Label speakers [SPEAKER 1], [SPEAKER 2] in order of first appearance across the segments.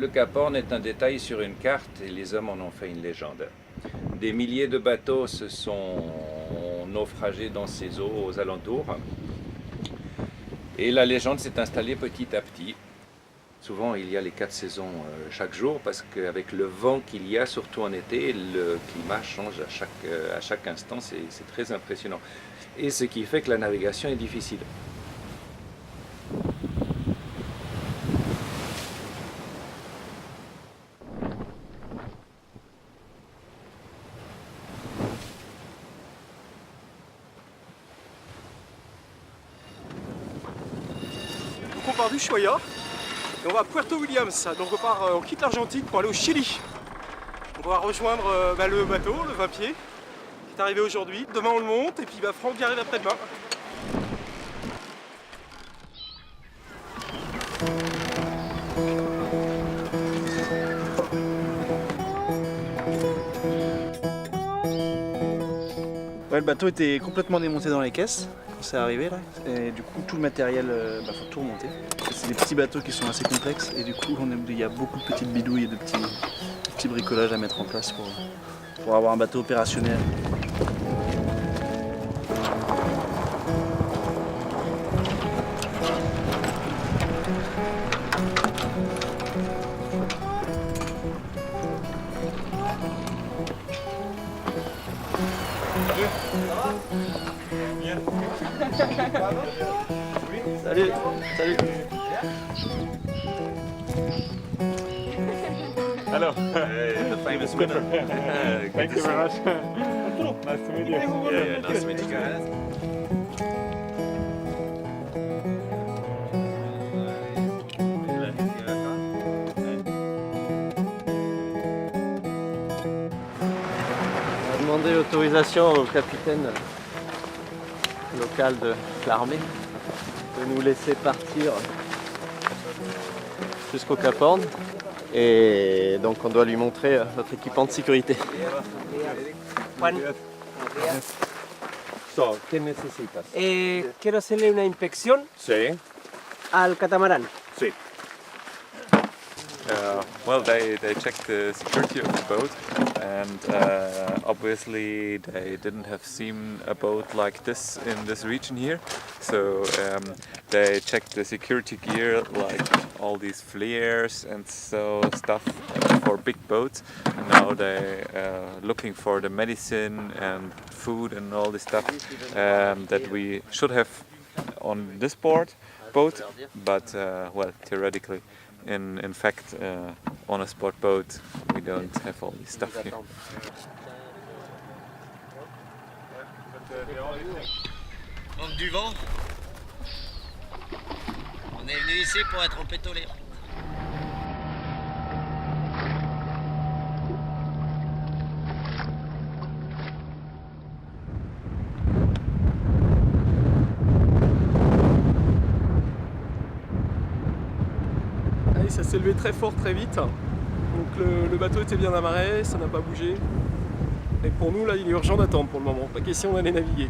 [SPEAKER 1] Le Cap Horn est un détail sur une carte et les hommes en ont fait une légende. Des milliers de bateaux se sont naufragés dans ces eaux aux alentours. Et la légende s'est installée petit à petit. Souvent, il y a les 4 saisons chaque jour parce qu'avec le vent qu'il y a, surtout en été, le climat change à chaque instant. C'est très impressionnant. Et ce qui fait que la navigation est difficile.
[SPEAKER 2] Donc on part d'Ushuaia et on va à Puerto Williams. Donc on quitte l'Argentine pour aller au Chili. On va rejoindre le bateau, le 20 pieds, qui est arrivé aujourd'hui. Demain on le monte et puis Franck y arrive après-demain.
[SPEAKER 3] Ouais, le bateau était complètement démonté dans les caisses quand c'est arrivé là, et du coup tout le matériel, faut tout remonter. C'est des petits bateaux qui sont assez complexes et du coup il y a beaucoup de petites bidouilles et de petits bricolages à mettre en place pour avoir un bateau opérationnel.
[SPEAKER 2] Salut, salut.
[SPEAKER 4] Hello.
[SPEAKER 1] The famous winner.
[SPEAKER 4] Thank you very much. Nice to meet you.
[SPEAKER 1] Yeah, nice to meet you guys.
[SPEAKER 5] On a demandé l'autorisation au capitaine local de l'armée de nous laisser partir jusqu'au Cap Horn. Et donc on doit lui montrer notre équipement de sécurité.
[SPEAKER 6] So, ¿qué necesitas?
[SPEAKER 7] Quiero hacerle una inspección
[SPEAKER 6] Sí,
[SPEAKER 7] al catamarán.
[SPEAKER 6] sí.
[SPEAKER 4] Well, they checked the security of the boat, and obviously they didn't have seen a boat like this in this region here. So they checked the security gear, like all these flares and so stuff for big boats. And now they looking for the medicine and food and all this stuff that we should have on this boat, but well, theoretically. In fact, on a sport boat, we don't have all this stuff here.
[SPEAKER 8] Manque du vent. On est venu ici pour être en pétolé.
[SPEAKER 2] Ça s'est levé très fort très vite. Donc le bateau était bien amarré, ça n'a pas bougé. Et pour nous là il est urgent d'attendre pour le moment, pas question d'aller naviguer.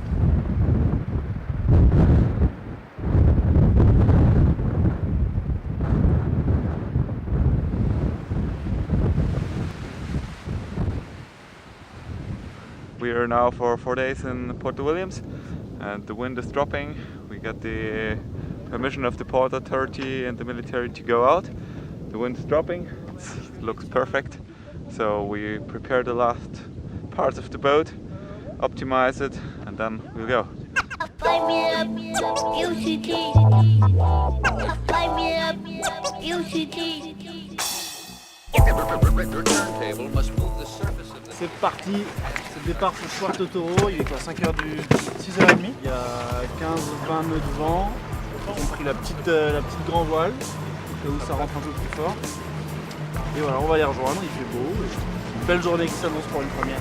[SPEAKER 4] We are now for 4 days in Puerto Williams, and the wind is dropping. We got the permission of the port authority and the military to go out. The wind is dropping, it looks perfect. So we prepare the last parts of the boat, optimize it, and then we'll go.
[SPEAKER 9] Light me up, UCT. Light me up, UCT.
[SPEAKER 3] C'est parti, c'est le départ pour Puerto Toro, il est quoi, 5h du 6h30. Il y a 15-20 nœuds de vent, on a pris la petite grand voile, là où ça rentre un peu plus fort. Et voilà, on va les rejoindre, il fait beau, une belle journée qui s'annonce pour une première.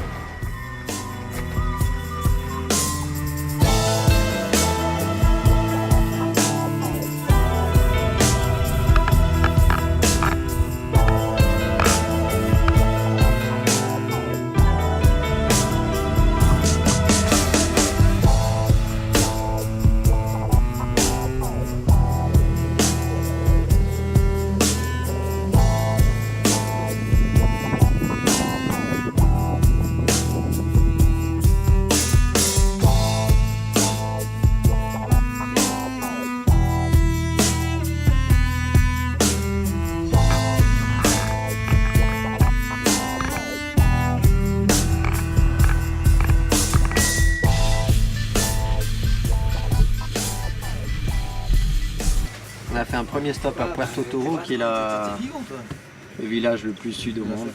[SPEAKER 5] fait un premier stop à Puerto Toro, qui est le village le plus sud au monde,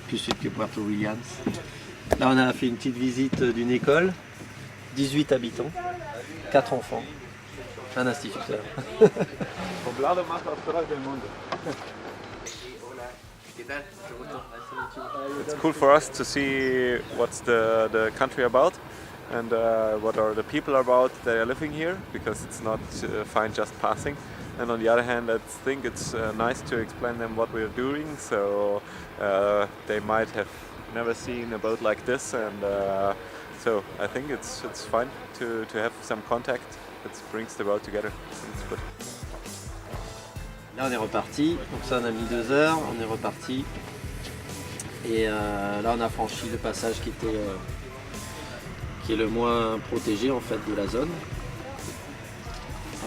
[SPEAKER 5] plus sud que Puerto Williams. Là, on a fait une petite visite d'une école, 18 habitants, 4 enfants, un instituteur.
[SPEAKER 4] It's cool for us to see what's the country about and what are the people about that are living here, because it's not fine just passing. And on the other hand, I think it's nice to explain them what we're doing, so they might have never seen a boat like this, and so I think it's fun to have some contact that brings the boat together. It's good.
[SPEAKER 5] Là on est reparti, donc ça on a mis 2 heures, on est reparti. Et là on a franchi le passage qui est le moins protégé en fait de la zone.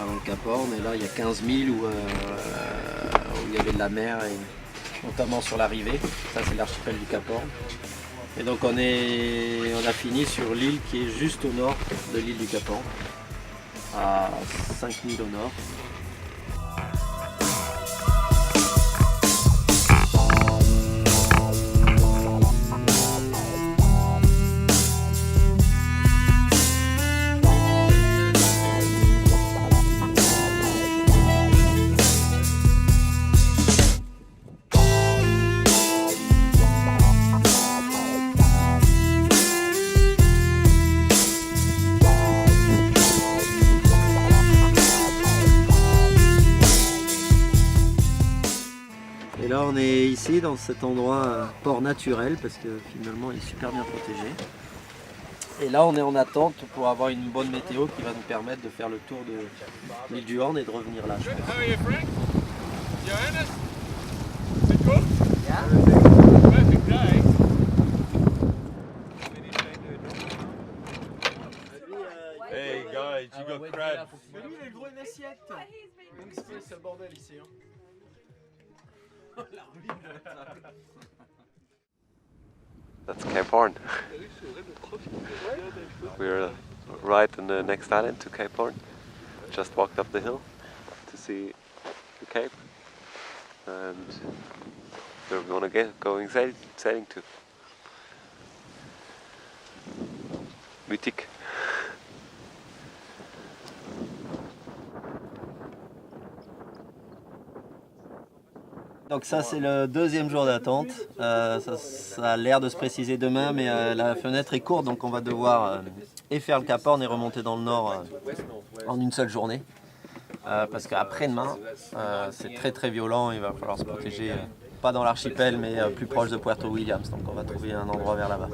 [SPEAKER 5] Avant le Cap Horn, et là il y a 15 milles où il y avait de la mer, et notamment sur l'arrivée. Ça c'est l'archipel du Cap Horn. Et donc on a fini sur l'île qui est juste au nord de l'île du Cap Horn, à 5 milles au nord. Et là on est ici dans cet endroit port naturel parce que finalement il est super bien protégé. Et là on est en attente pour avoir une bonne météo qui va nous permettre de faire le tour de l'île du Horn et de revenir là, je pense.
[SPEAKER 4] Hey guys, you got crabs.
[SPEAKER 3] Mais lui il a le droit à une assiette. Donc c'est le bordel ici. Hein.
[SPEAKER 4] That's Cape Horn. We're right in the next island to Cape Horn. Just walked up the hill to see the Cape, and we're gonna going sailing to Mythique.
[SPEAKER 5] Donc ça c'est le 2e jour d'attente, ça a l'air de se préciser demain, mais la fenêtre est courte, donc on va devoir et faire le Cap Horn et remonter dans le nord en une seule journée. Parce qu'après-demain c'est très très violent, il va falloir se protéger, pas dans l'archipel mais plus proche de Puerto Williams, donc on va trouver un endroit vers là-bas.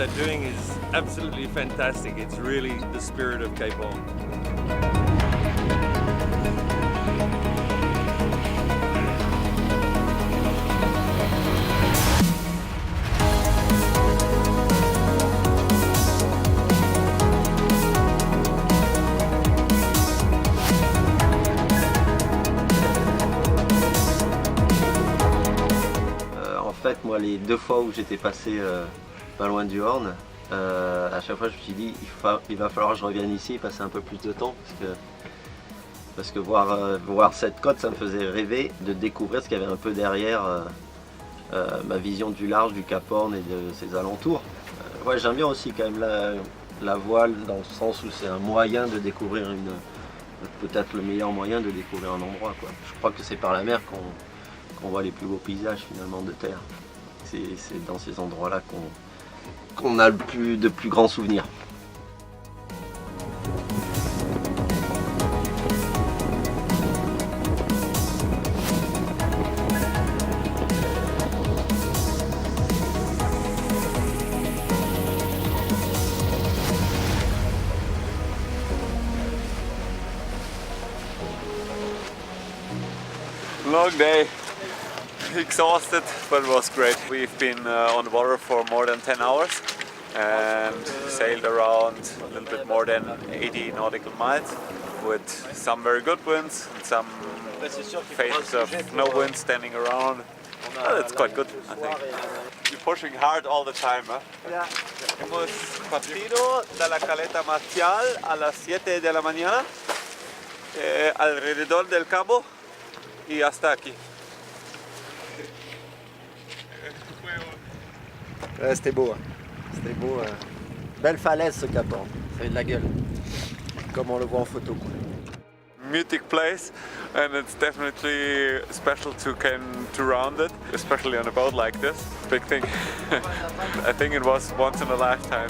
[SPEAKER 6] they're doing is absolutely fantastic. It's really the spirit of Cape Horn.
[SPEAKER 5] En fait, moi, les 2 fois où j'étais passé pas loin du Horn, à chaque fois je me suis dit il va falloir que je revienne ici et passer un peu plus de temps parce que voir cette côte, ça me faisait rêver de découvrir ce qu'il y avait un peu derrière ma vision du large du Cap Horn et de ses alentours. Ouais, j'aime bien aussi quand même la voile dans le sens où c'est un moyen de découvrir peut-être le meilleur moyen de découvrir un endroit, quoi. Je crois que c'est par la mer qu'on voit les plus beaux paysages finalement de terre. C'est dans ces endroits-là qu'on a de plus grands souvenirs.
[SPEAKER 4] Long day, exhausted, but it was great. We've been on the water for more than 10 hours and sailed around a little bit more than 80 nautical miles with some very good winds and some phases of no wind standing around. Oh, that's quite good, I think. You're pushing hard all the time, huh?
[SPEAKER 3] Yeah.
[SPEAKER 4] Hemos partido de la caleta Marcial a las 7 de la mañana, alrededor del cabo y hasta aquí.
[SPEAKER 5] Ouais, c'était beau. Hein. C'était beau. Belle falaise ce Cap Horn. Ça fait de la gueule. Comme on le voit en photo.
[SPEAKER 4] Mythic place, and it's definitely special to round it, especially on a boat like this. Big thing. I think it was once in a lifetime.